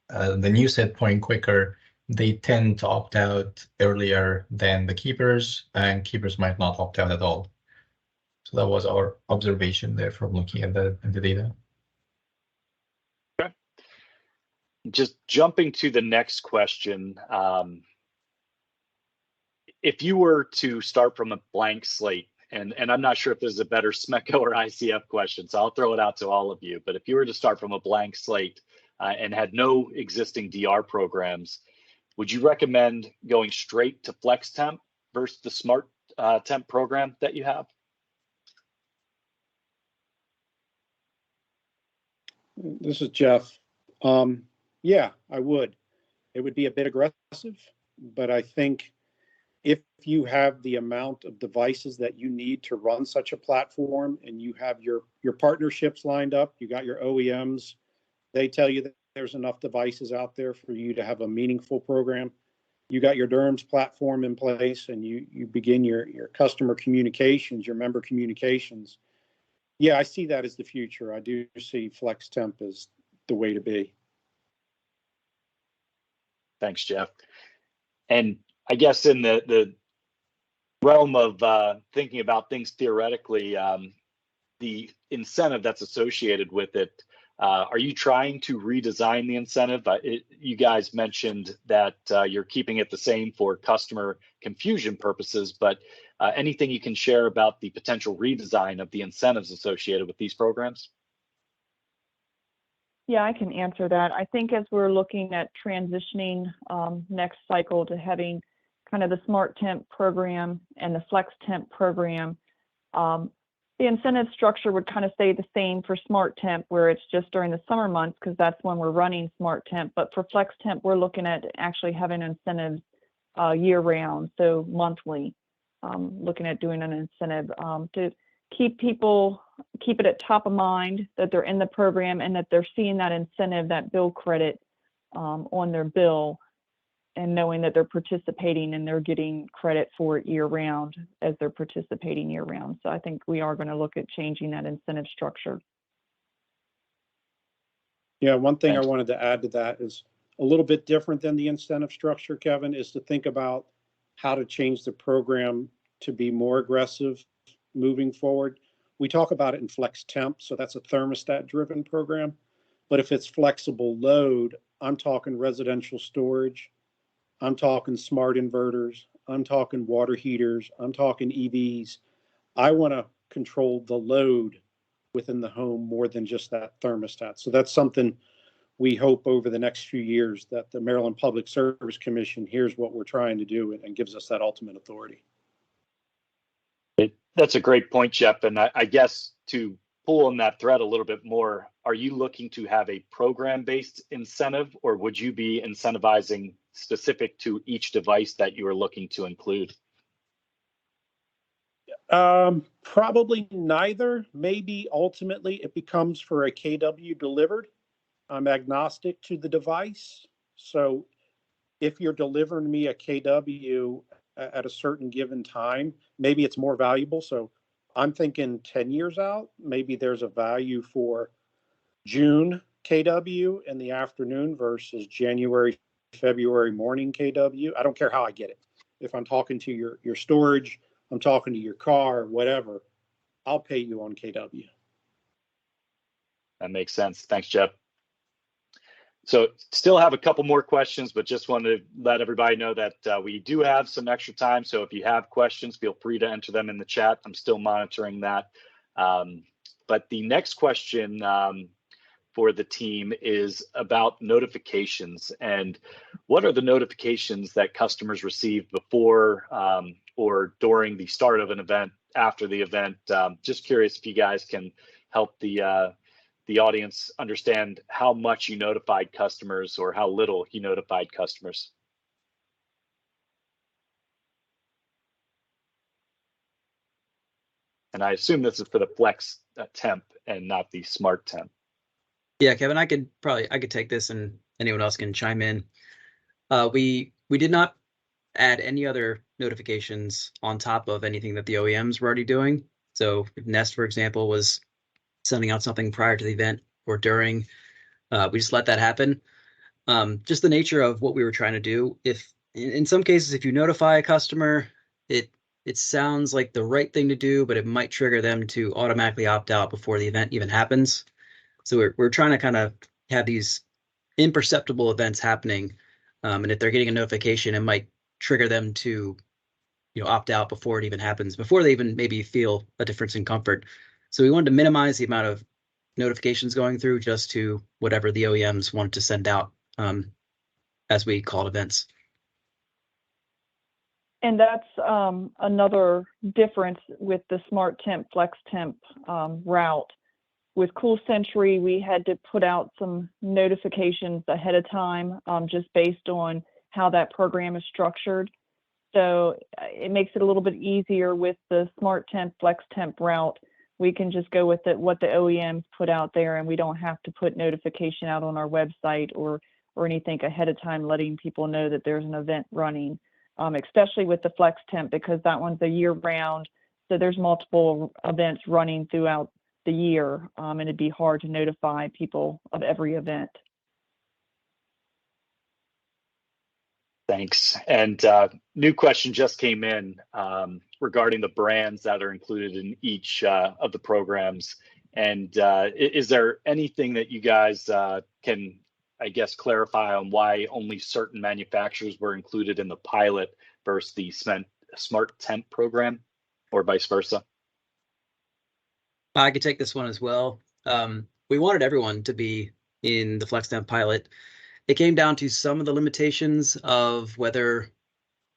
the new set point quicker. They tend to opt out earlier than the keepers, and keepers might not opt out at all. So that was our observation there from looking at the data. Okay. Just jumping to the next question. If you were to start from a blank slate, and I'm not sure if this is a better SMECO or ICF question, so I'll throw it out to all of you. But if you were to start from a blank slate and had no existing DR programs, would you recommend going straight to FlexTemp versus the Smart Temp program that you have? This is Jeff. Yeah, I would. It would be a bit aggressive, but I think if you have the amount of devices that you need to run such a platform and you have your partnerships lined up, you got your OEMs, they tell you that there's enough devices out there for you to have a meaningful program. You got your DERMS platform in place and you begin your customer communications, your member communications. Yeah, I see that as the future. I do see FlexTemp as the way to be. Thanks, Jeff. And I guess in the realm of thinking about things theoretically, the incentive that's associated with it, are you trying to redesign the incentive? You guys mentioned that you're keeping it the same for customer confusion purposes, but anything you can share about the potential redesign of the incentives associated with these programs? Yeah, I can answer that. I think as we're looking at transitioning next cycle to having kind of the Smart Temp program and the FlexTemp program, the incentive structure would kind of stay the same for Smart Temp, where it's just during the summer months because that's when we're running Smart Temp. But for FlexTemp, we're looking at actually having incentives year round, so monthly. Looking at doing an incentive to keep it at top of mind that they're in the program and that they're seeing that incentive, that bill credit on their bill, and knowing that they're participating and they're getting credit for it year round as they're participating year round. So I think we are going to look at changing that incentive structure. Yeah, one thing I wanted to add to that is a little bit different than the incentive structure, Kevin, is to think about how to change the program to be more aggressive moving forward. We talk about it in FlexTemp, so that's a thermostat driven program. But if it's flexible load, I'm talking residential storage, I'm talking smart inverters, I'm talking water heaters, I'm talking EVs. I want to control the load within the home more than just that thermostat. So that's something we hope over the next few years that the Maryland Public Service Commission hears what we're trying to do and gives us that ultimate authority. That's a great point, Jeff. And I guess to pull on that thread a little bit more, are you looking to have a program-based incentive, or would you be incentivizing specific to each device that you are looking to include? Probably neither. Maybe ultimately it becomes for a KW delivered. I'm agnostic to the device. So if you're delivering me a KW at a certain given time, maybe it's more valuable. So I'm thinking 10 years out, maybe there's a value for June KW in the afternoon versus January, February morning KW. I don't care how I get it. If I'm talking to your storage, I'm talking to your car, whatever, I'll pay you on KW. That makes sense. Thanks, Jeff. So still have a couple more questions, but just wanted to let everybody know that we do have some extra time. So if you have questions, feel free to enter them in the chat. I'm still monitoring that. But the next question for the team is about notifications, and what are the notifications that customers receive before or during the start of an event, after the event. Just curious if you guys can help the audience understand how much you notified customers or how little you notified customers. And I assume this is for the Flex Temp and not the Smart Temp. Yeah, Kevin, I could take this, and anyone else can chime in. We did not add any other notifications on top of anything that the OEMs were already doing. So if Nest, for example, was sending out something prior to the event or during, we just let that happen. Just the nature of what we were trying to do. If in some cases, if you notify a customer, it sounds like the right thing to do, but it might trigger them to automatically opt out before the event even happens. So we're trying to kind of have these imperceptible events happening, and if they're getting a notification, it might trigger them to, opt out before it even happens, before they even maybe feel a difference in comfort. So we wanted to minimize the amount of notifications going through just to whatever the OEMs wanted to send out as we called events. And that's another difference with the Smart Temp, Flex Temp route. With Cool Century, we had to put out some notifications ahead of time, just based on how that program is structured. So it makes it a little bit easier with the Smart Temp, Flex Temp route. We can just go with what the OEMs put out there, and we don't have to put notification out on our website or anything ahead of time, letting people know that there's an event running, especially with the Flex Temp, because that one's a year round. So there's multiple events running throughout the year, and it'd be hard to notify people of every event. Thanks. And new question just came in regarding the brands that are included in each of the programs. And is there anything that you guys can, I guess, clarify on why only certain manufacturers were included in the pilot versus the Smart Temp program, or vice versa? I could take this one as well. We wanted everyone to be in the FlexTemp pilot. It came down to some of the limitations of whether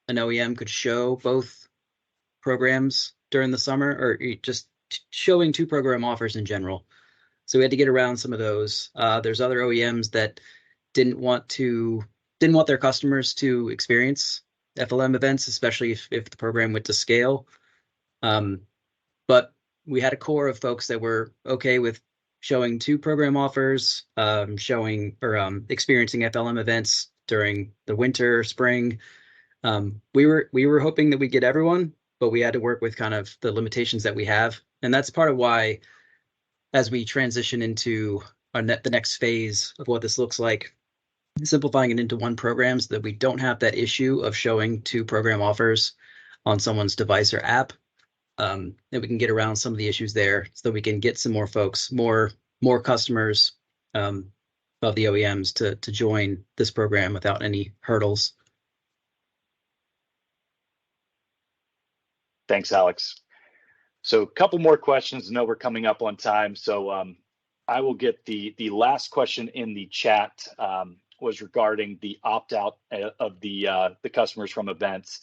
an OEM could show both programs during the summer, or just showing two program offers in general. So we had to get around some of those. There's other OEMs that didn't want their customers to experience FLM events, especially if the program went to scale. But we had a core of folks that were okay with showing two program offers, experiencing FLM events during the winter, spring. We were hoping that we get everyone, but we had to work with kind of the limitations that we have. And that's part of why, as we transition into the next phase of what this looks like, simplifying it into one program so that we don't have that issue of showing two program offers on someone's device or app. And we can get around some of the issues there so that we can get some more folks, more customers of the OEMs to join this program without any hurdles. Thanks, Alex. So a couple more questions. I know we're coming up on time, so I will get the last question in the chat. Was regarding the opt-out of the customers from events.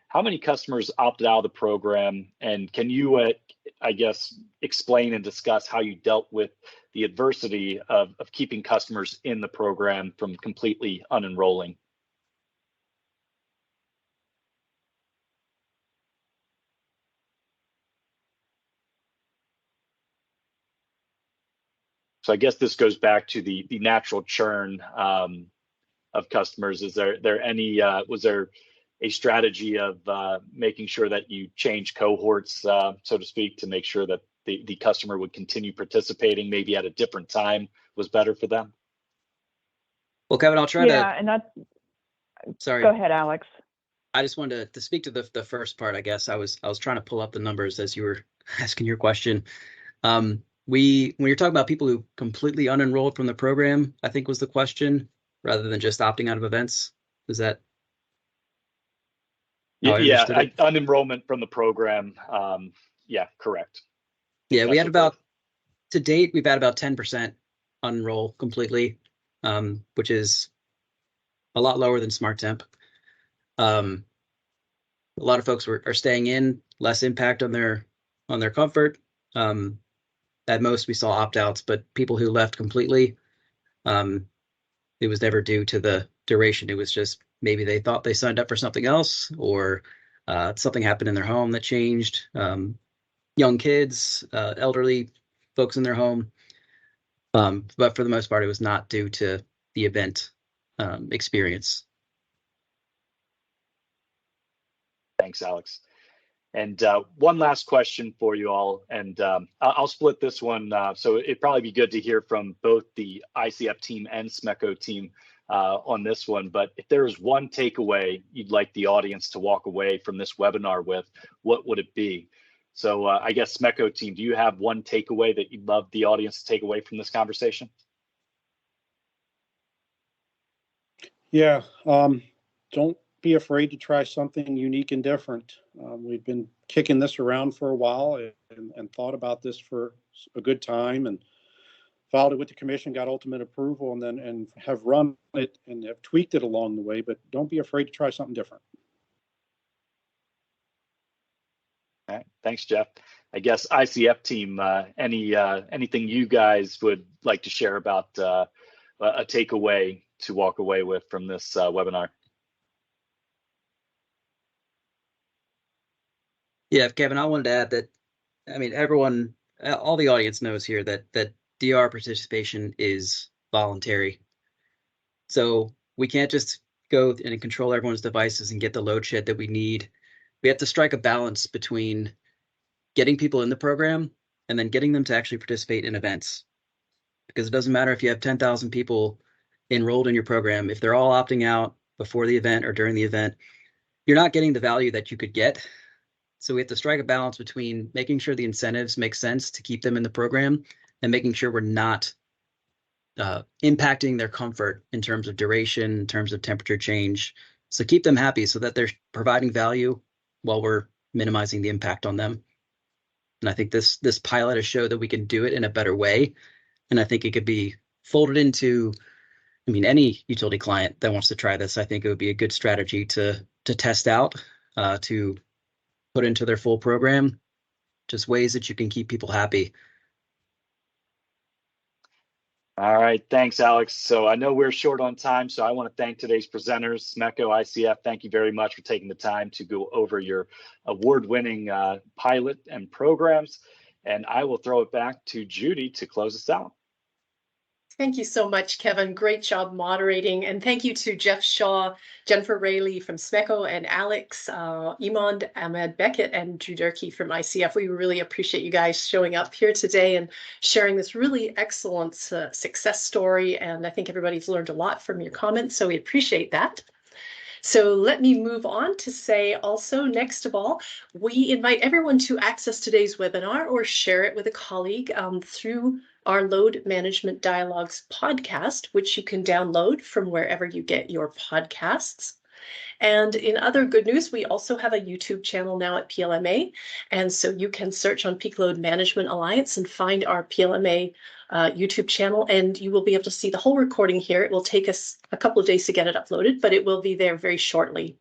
How many customers opted out of the program, and can you, I guess, explain and discuss how you dealt with the adversity of keeping customers in the program from completely unenrolling? So I guess this goes back to the natural churn of customers. Is there any was there a strategy of making sure that you change cohorts, so to speak, to make sure that the customer would continue participating, maybe at a different time was better for them? Well, Kevin, I'll try to. Yeah, and that's. Sorry. Go ahead, Alex. I just wanted to speak to the first part. I guess I was trying to pull up the numbers as you were asking your question. When you're talking about people who completely unenrolled from the program, I think was the question. rather than just opting out of events. Is that how I Yeah, understood it? unenrollment from the program. Yeah, correct. Yeah, we That's had about, to date, we've had about 10% unenroll completely, which is a lot lower than Smart Temp. A lot of folks are staying in, less impact on their comfort. At most, we saw opt-outs, but people who left completely, it was never due to the duration. It was just maybe they thought they signed up for something else, or something happened in their home that changed. Young kids, elderly folks in their home. But for the most part, it was not due to the event experience. Thanks, Alex. And one last question for you all, and I'll split this one. So it'd probably be good to hear from both the ICF team and SMECO team on this one. But if there was one takeaway you'd like the audience to walk away from this webinar with, what would it be? So I guess SMECO team, do you have one takeaway that you'd love the audience to take away from this conversation? Yeah, don't be afraid to try something unique and different. We've been kicking this around for a while and thought about this for a good time, and filed it with the commission, got ultimate approval, and have run it and have tweaked it along the way. But don't be afraid to try something different. All right, thanks, Jeff. I guess ICF team, anything you guys would like to share about a takeaway to walk away with from this webinar? Yeah, Kevin, I wanted to add that, I mean, everyone, all the audience knows here that DR participation is voluntary. So we can't just go and control everyone's devices and get the load shed that we need. We have to strike a balance between getting people in the program and then getting them to actually participate in events. Because it doesn't matter if you have 10,000 people enrolled in your program, if they're all opting out before the event or during the event, you're not getting the value that you could get. So we have to strike a balance between making sure the incentives make sense to keep them in the program and making sure we're not impacting their comfort in terms of duration, in terms of temperature change. So keep them happy so that they're providing value while we're minimizing the impact on them. And I think this pilot has showed that we can do it in a better way. And I think it could be folded into, I mean, any utility client that wants to try this, I think it would be a good strategy to test out, to put into their full program, just ways that you can keep people happy. All right, thanks, Alex. So I know we're short on time, so I want to thank today's presenters, SMECO, ICF. Thank you very much for taking the time to go over your award-winning pilot and programs. And I will throw it back to Judy to close us out. Thank you so much, Kevin. Great job moderating. And thank you to Jeff Shaw, Jennifer Rayleigh from SMECO, and Alex, Imond, Ahmed Beckett, and Drew Durkee from ICF. We really appreciate you guys showing up here today and sharing this really excellent success story. And I think everybody's learned a lot from your comments, so we appreciate that. So let me move on to say also, next of all, we invite everyone to access today's webinar or share it with a colleague through our Load Management Dialogues podcast, which you can download from wherever you get your podcasts. And in other good news, we also have a YouTube channel now at PLMA. And so you can search on Peak Load Management Alliance and find our PLMA YouTube channel, and you will be able to see the whole recording here. It will take us a couple of days to get it uploaded, but it will be there very shortly.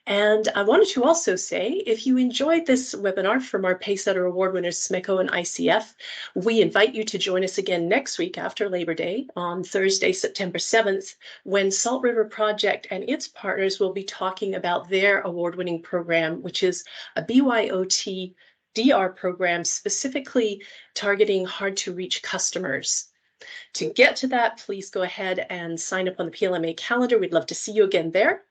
And I wanted to also say, if you enjoyed this webinar from our Pacesetter Award winners, SMECO and ICF, we invite you to join us again next week after Labor Day on Thursday, September 7th, when Salt River Project and its partners will be talking about their award-winning program, which is a BYOT DR program specifically targeting hard-to-reach customers. To get to that, please go ahead and sign up on the PLMA calendar. We'd love to see you again there.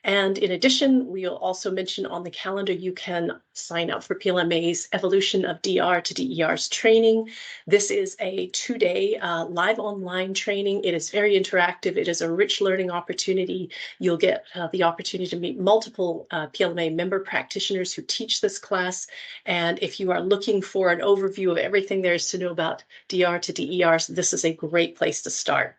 And in addition, we'll also mention on the calendar, you can sign up for PLMA's Evolution of DR to DER's training. This is a 2-day live online training. It is very interactive. It is a rich learning opportunity. You'll get the opportunity to meet multiple PLMA member practitioners who teach this class. And if you are looking for an overview of everything there is to know about DR to DERs, this is a great place to start.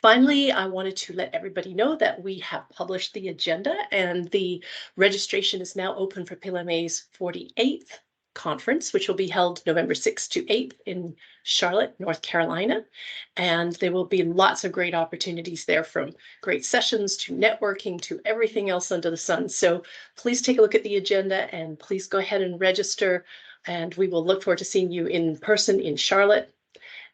Finally, I wanted to let everybody know that we have published the agenda, and the registration is now open for PLMA's 48th conference, which will be held November 6th to 8th in Charlotte, North Carolina. And there will be lots of great opportunities there, from great sessions to networking to everything else under the sun. So please take a look at the agenda and please go ahead and register. And we will look forward to seeing you in person in Charlotte.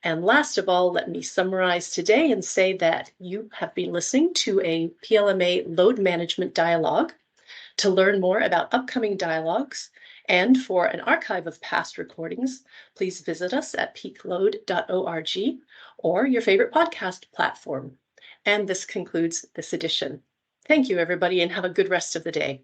And last of all, let me summarize today and say that you have been listening to a PLMA load management dialogue. To learn more about upcoming dialogues and for an archive of past recordings, please visit us at peakload.org or your favorite podcast platform. And this concludes this edition. Thank you, everybody, and have a good rest of the day.